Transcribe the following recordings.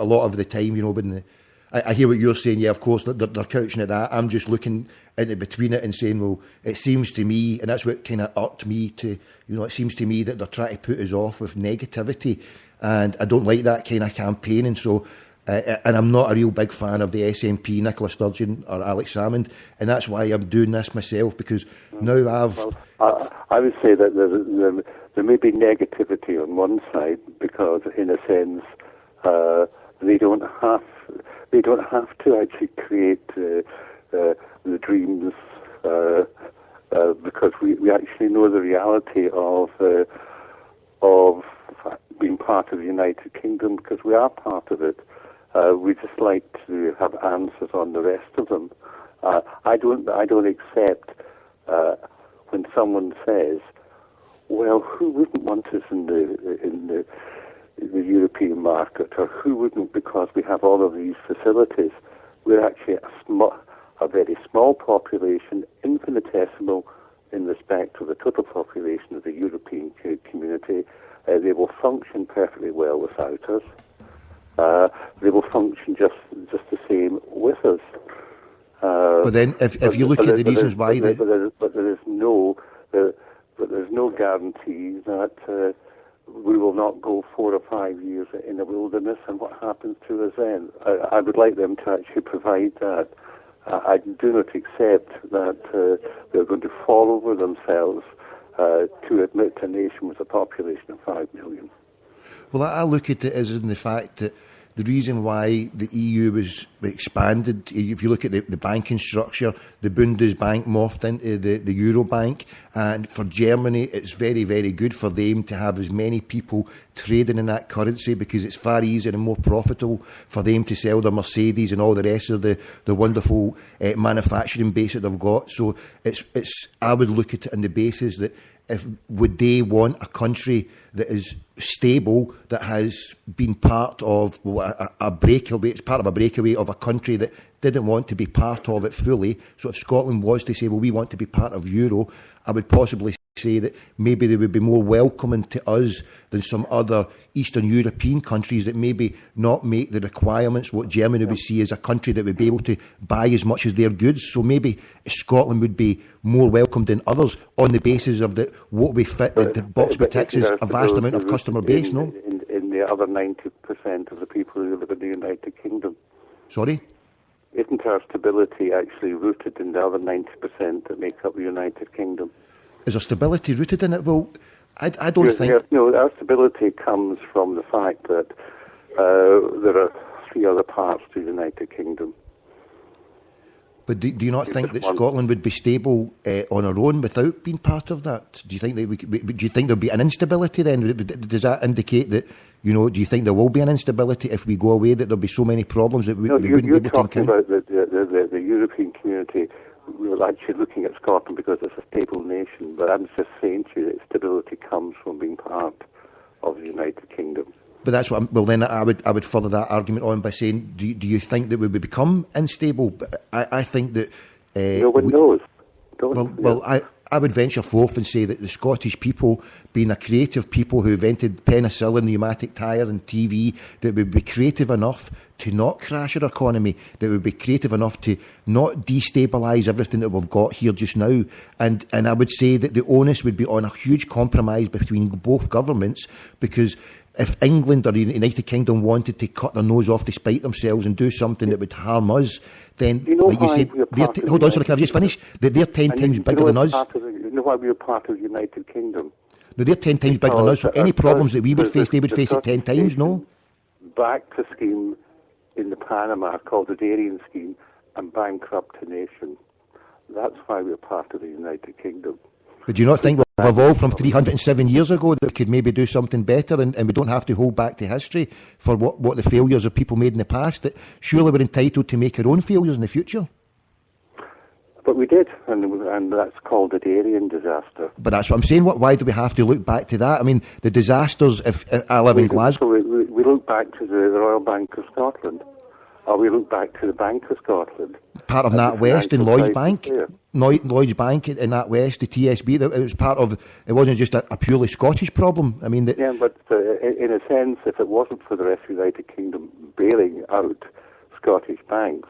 a lot of the time, when I hear what you're saying, yeah, of course, they're couching at that. I'm just looking into between it and saying, well, it seems to me, and that's what kind of irked me to, it seems to me that they're trying to put us off with negativity, and I don't like that kind of campaigning. So, and I'm not a real big fan of the SNP, Nicola Sturgeon or Alex Salmond, and that's why I'm doing this myself, because now I would say that there may be negativity on one side, because in a sense they don't have to actually create the dreams, because we actually know the reality of being part of the United Kingdom, because we are part of it. We just like to have answers on the rest of them. I don't accept when someone says, "Well, who wouldn't want us in the European market, or who wouldn't, because we have all of these facilities." We're actually a very small population, infinitesimal in respect to the total population of the European community. They will function perfectly well without us. They will function just the same with us. But then, if you look at the reasons why, there's no guarantee that we will not go 4 or 5 years in the wilderness, and what happens to us then. I would like them to actually provide that. I do not accept that they're going to fall over themselves to admit a nation with a population of 5 million. Well, I look at it as in the fact that the reason why the EU was expanded, if you look at the banking structure, the Bundesbank morphed into the Eurobank, and for Germany it's very, very good for them to have as many people trading in that currency, because it's far easier and more profitable for them to sell their Mercedes and all the rest of the wonderful manufacturing base that they've got. So I would look at it on the basis that would they want a country that is stable, that has been part of a breakaway, it's part of a breakaway of a country that didn't want to be part of it fully. So if Scotland was to say, well, we want to be part of Euro, I would possibly say that maybe they would be more welcoming to us than some other Eastern European countries that maybe not make the requirements what Germany would see as a country that would be able to buy as much as their goods. So maybe Scotland would be more welcomed than others on the basis of what we fit, the box we ticks is a vast amount of customer base, no? In the other 90% of the people who live in the United Kingdom. Sorry? Isn't our stability actually rooted in the other 90% that make up the United Kingdom? Is there stability rooted in it? Well, I don't think... No, our stability comes from the fact that there are 3 other parts to the United Kingdom. But do you not think that Scotland would be stable on our own without being part of that? Do you think do you think there'll be an instability then? Does that indicate that, do you think there will be an instability if we go away, that there'll be so many problems that we wouldn't be able to encounter? You're talking about the European community. We're actually looking at Scotland because it's a stable nation, but I'm just saying to you that stability comes from being part of the United Kingdom. But that's what. Then I would further that argument on by saying, do you think that we would become unstable? I think that no one knows. I would venture forth and say that the Scottish people, being a creative people who invented penicillin, pneumatic tyres and TV, that would be creative enough to not crash our economy, that would be creative enough to not destabilise everything that we've got here just now. And I would say that the onus would be on a huge compromise between both governments, because if England or the United Kingdom wanted to cut their nose off to spite themselves and do something that would harm us, then, like you said, hold on, sorry, can I just finish? They're 10 times bigger than us. You know why we're part of the United Kingdom? No, they're 10 times bigger than us, so any problems that we would face, they would face it 10 times, no? Backed a scheme in the Panama called the Darien Scheme and bankrupt a nation. That's why we're part of the United Kingdom. But do you not think we've evolved from 307 years ago that we could maybe do something better, and we don't have to hold back to history for what the failures of people made in the past? That surely we're entitled to make our own failures in the future. But we did, and that's called the Darien disaster. But that's what I'm saying. Why do we have to look back to that? I mean, the disasters, if I live in Glasgow... We look back to the Royal Bank of Scotland. or we look back to the Bank of Scotland. Part of NatWest and Lloyds Bank. Lloyds Bank and NatWest, the TSB, it was part of, it wasn't just a purely Scottish problem. I mean, yeah, but in a sense, if it wasn't for the rest of the United Kingdom bailing out Scottish banks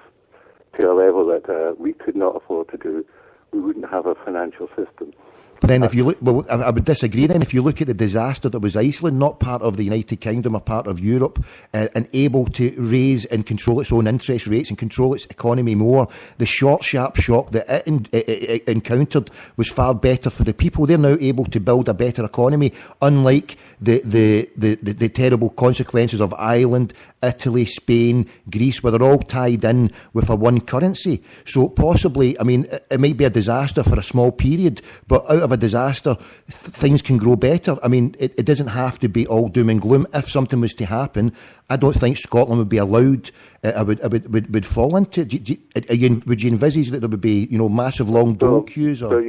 to a level that we could not afford to do, we wouldn't have a financial system. But then if you look, well, I would disagree then. If you look at the disaster that was Iceland, not part of the United Kingdom or part of Europe, and able to raise and control its own interest rates and control its economy more, the short, sharp shock that it encountered was far better for the people. They're now able to build a better economy, unlike the terrible consequences of Ireland, Italy, Spain, Greece, where they're all tied in with a one currency. So possibly, I mean, it might be a disaster for a small period, but out of a disaster, things can grow better. I mean, it doesn't have to be all doom and gloom. If something was to happen, I don't think Scotland would be allowed. Would fall into. Would you envisage that there would be, massive long dole queues? Or?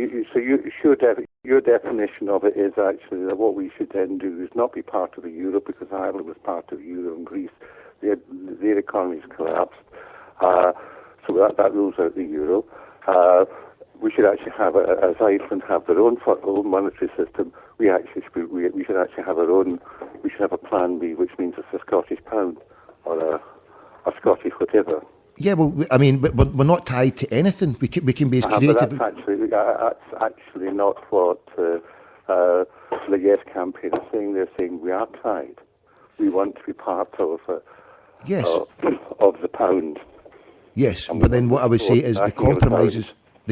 Your definition of it is actually that what we should then do is not be part of the euro, because Ireland was part of the euro and Greece. Their economies collapsed. So that rules out the euro. We should actually have, as Iceland have their own monetary system, we should actually have our own. We should have a plan B, which means it's a Scottish pound or a Scottish whatever. Yeah, well, I mean, but we're not tied to anything. We can be as creative. But that's actually not what the Yes campaign is saying. They're saying we are tied. We want to be part of the pound. Yes, but then what I would say is the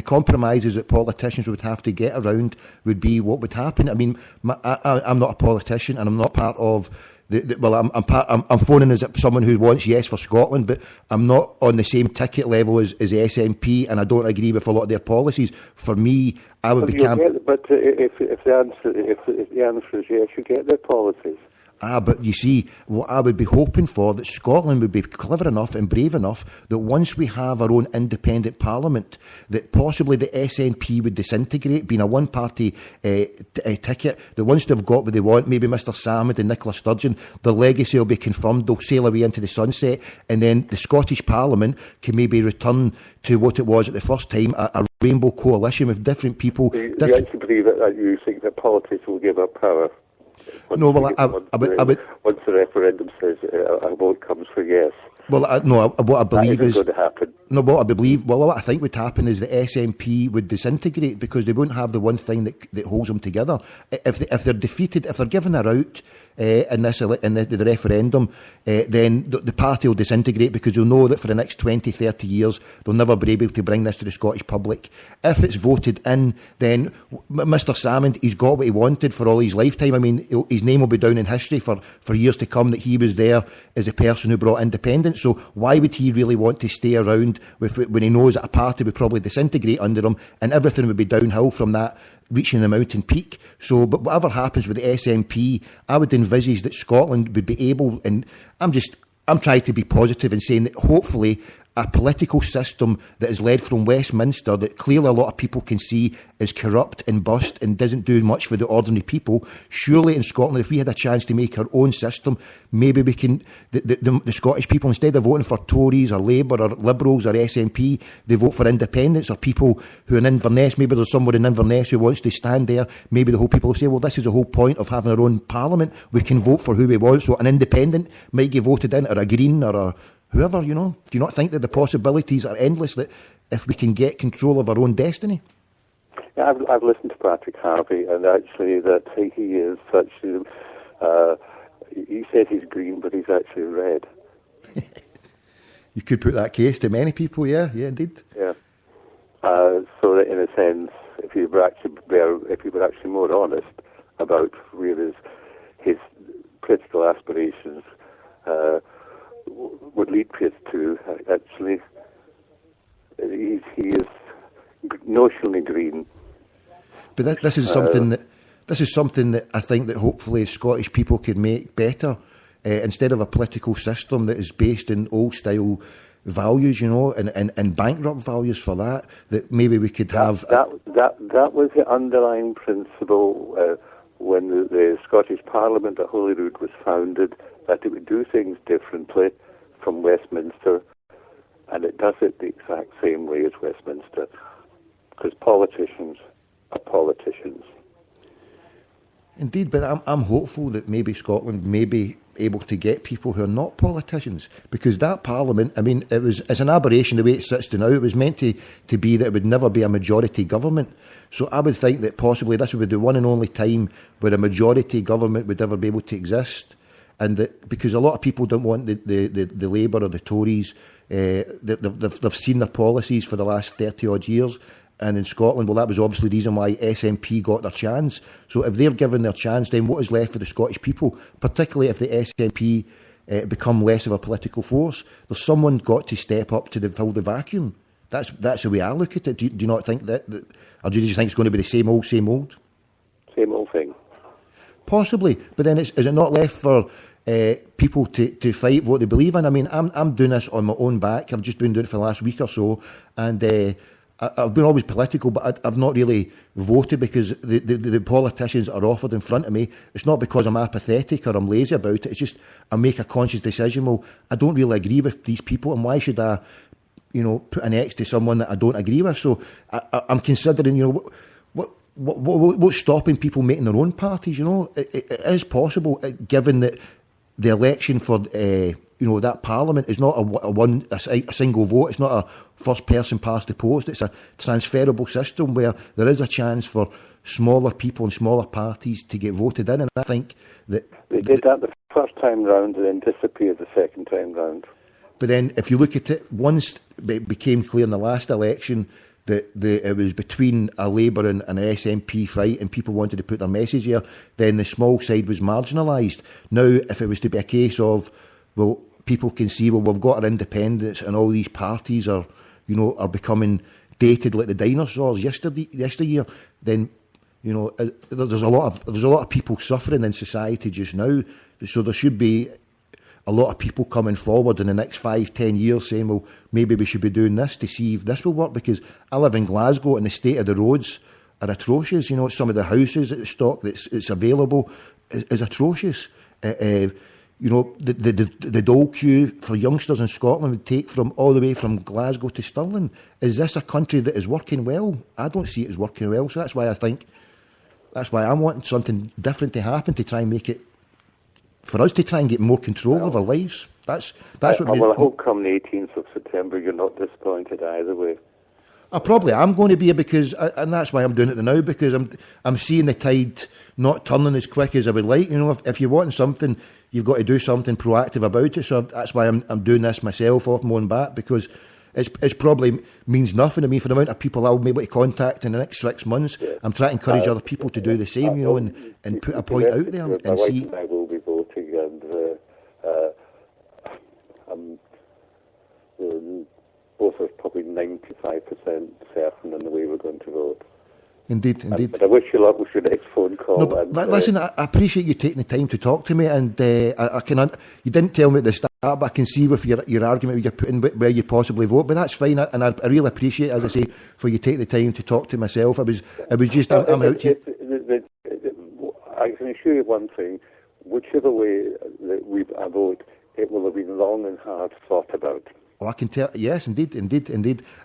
compromises that politicians would have to get around would be what would happen. I mean, I'm not a politician, and I'm not part of I'm phoning as someone who wants yes for Scotland, but I'm not on the same ticket level as the SNP, and I don't agree with a lot of their policies. For me, I would be. But if the answer is yes, you get their policies. But you see, what I would be hoping for, that Scotland would be clever enough and brave enough that once we have our own independent parliament, that possibly the SNP would disintegrate, being a one-party ticket, that once they've got what they want, maybe Mr Salmond and Nicola Sturgeon, the legacy will be confirmed, they'll sail away into the sunset, and then the Scottish Parliament can maybe return to what it was at the first time, a rainbow coalition with different people. Do you actually believe that you think that politics will give up power? Once the referendum says a vote comes for yes. Well, what I believe is going to happen. No, what I think would happen is the SNP would disintegrate, because they won't have the one thing that holds them together. If they're defeated, if they're given a rout in the referendum, then the party will disintegrate, because they'll know that for the next 20, 30 years, they'll never be able to bring this to the Scottish public. If it's voted in, then Mr Salmond, he's got what he wanted for all his lifetime. I mean, his name will be down in history for years to come, that he was there as a person who brought independence. So why would he really want to stay around when he knows that a party would probably disintegrate under him, and everything would be downhill from that, reaching the mountain peak? So, but whatever happens with the SNP, I would envisage that Scotland would be able, and I'm trying to be positive and saying that hopefully a political system that is led from Westminster, that clearly a lot of people can see is corrupt and bust and doesn't do much for the ordinary people. Surely in Scotland, if we had a chance to make our own system, maybe we can, the Scottish people, instead of voting for Tories or Labour or Liberals or SNP, they vote for independents or people who are in Inverness. Maybe there's someone in Inverness who wants to stand there. Maybe the whole people will say, well, this is the whole point of having our own parliament. We can vote for who we want. So an independent might get voted in, or a Green, or a whoever, Do you not think that the possibilities are endless, that if we can get control of our own destiny? Yeah, I've listened to Patrick Harvey, and actually that he is actually, he said he's green, but he's actually red. You could put that case to many people, yeah, indeed. Yeah. So that in a sense, if you were actually more honest about where his political aspirations would lead to, actually, he is notionally green. But this is something that I think that hopefully Scottish people could make better, instead of a political system that is based in old style values, and bankrupt values for that. That maybe we could have that was the underlying principle when the Scottish Parliament at Holyrood was founded, that it would do things differently from Westminster, and it does it the exact same way as Westminster, because politicians are politicians. Indeed, but I'm hopeful that maybe Scotland may be able to get people who are not politicians, because that Parliament, I mean, it's an aberration the way it sits to now. It was meant to be that it would never be a majority government. So I would think that possibly this would be the one and only time where a majority government would ever be able to exist. And that, because a lot of people don't want the Labour or the Tories, they've seen their policies for the last 30 odd years. And in Scotland, well, that was obviously the reason why SNP got their chance. So if they're given their chance, then what is left for the Scottish people, particularly if the SNP become less of a political force? There's someone got to step up to fill the vacuum. That's the way I look at it. Do you not think that, or do you just think it's going to be the same old, same old? Same old thing. Possibly, but then is it not left for people to fight what they believe in? I mean, I'm doing this on my own back. I've just been doing it for the last week or so, and I've been always political, but I've not really voted because the politicians are offered in front of me. It's not because I'm apathetic or I'm lazy about it. It's just I make a conscious decision. Well, I don't really agree with these people, and why should I, put an X to someone that I don't agree with? So I'm considering, what's stopping people making their own parties? It is possible, given that the election for that Parliament is not a single vote. It's not a first person past the post. It's a transferable system where there is a chance for smaller people and smaller parties to get voted in. And I think that they did that the first time round and then disappeared the second time round. But then, if you look at it, once it became clear in the last election that it was between a Labour and an SNP fight, and people wanted to put their message here, then the small side was marginalised. Now, if it was to be a case of, well, people can see, well, we've got our independence, and all these parties are becoming dated like the dinosaurs yesteryear. Then, there's a lot of people suffering in society just now. So there should be a lot of people coming forward in the next 5-10 years saying, well, maybe we should be doing this to see if this will work. Because I live in Glasgow, and the state of the roads are atrocious. Some of the houses at the stock that's available is atrocious. The dole queue for youngsters in Scotland would take from all the way from Glasgow to Stirling. Is this a country that is working well? I don't see it as working well. So that's why I'm wanting something different to happen, to try and make it, for us to try and get more control of our lives. That's what. Well, I hope come the 18th of September you're not disappointed either way. I probably am going to be, because, and that's why I'm doing it now, because I'm seeing the tide not turning as quick as I would like. If you're wanting something, you've got to do something proactive about it. So that's why I'm doing this myself off my own bat, because it's probably means nothing to me for the amount of people I'll be able to contact in the next 6 months. Yeah. I'm trying to encourage other people to do the same, and put a point out there and see. My wife and I will be voting, and both are probably 95% certain in the way we're going to vote. Indeed. But I wish you luck with your next phone call. No, but listen, I appreciate you taking the time to talk to me, and you didn't tell me at the start, but I can see with your argument you're putting where you possibly vote, but that's fine, and I really appreciate, as I say, for you taking the time to talk to myself. It was just, I'm out to... I can assure you one thing, whichever way that I vote, it will have been long and hard thought about. Oh, I can tell. Yes, indeed, and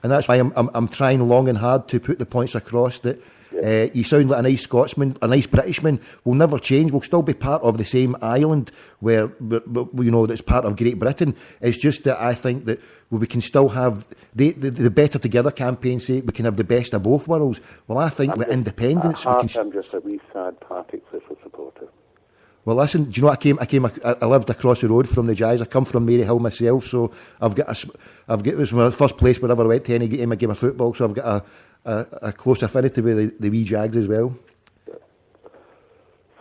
that's why I'm trying long and hard to put the points across that. Yes. You sound like a nice Scotsman, a nice Britishman. We'll never change. We'll still be part of the same island where that's part of Great Britain. It's just that I think that we can still have the Better Together campaign. Say we can have the best of both worlds. Well, I think with independence, I'm just a wee sad Partick Thistle supporter. Well, listen, do you know what? I lived across the road from the Giants. I come from Maryhill myself, so it was my first place where I ever went to any game of football. So I've got a close affinity with the wee Jags as well.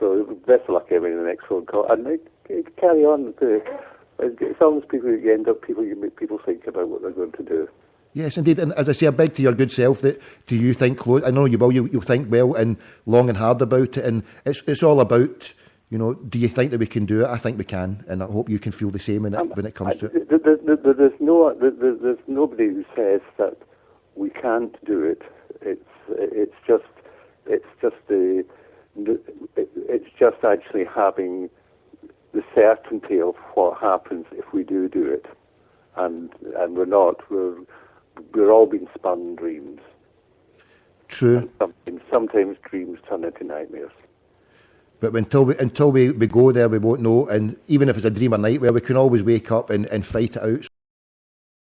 So best of luck everyone in the next phone call, and carry on. As long as people end up, people think about what they're going to do. Yes, indeed, and as I say, I beg to your good self that do you think close? I know you will. You'll think well and long and hard about it, and it's all about. Do you think that we can do it? I think we can, and I hope you can feel the same when it comes to it. There's nobody who says that we can't do it. It's just actually having the certainty of what happens if we do it, and we're not. We're all being spun dreams. True. And sometimes dreams turn into nightmares. But until we go there, we won't know. And even if it's a dream or nightmare, we can always wake up and fight it out.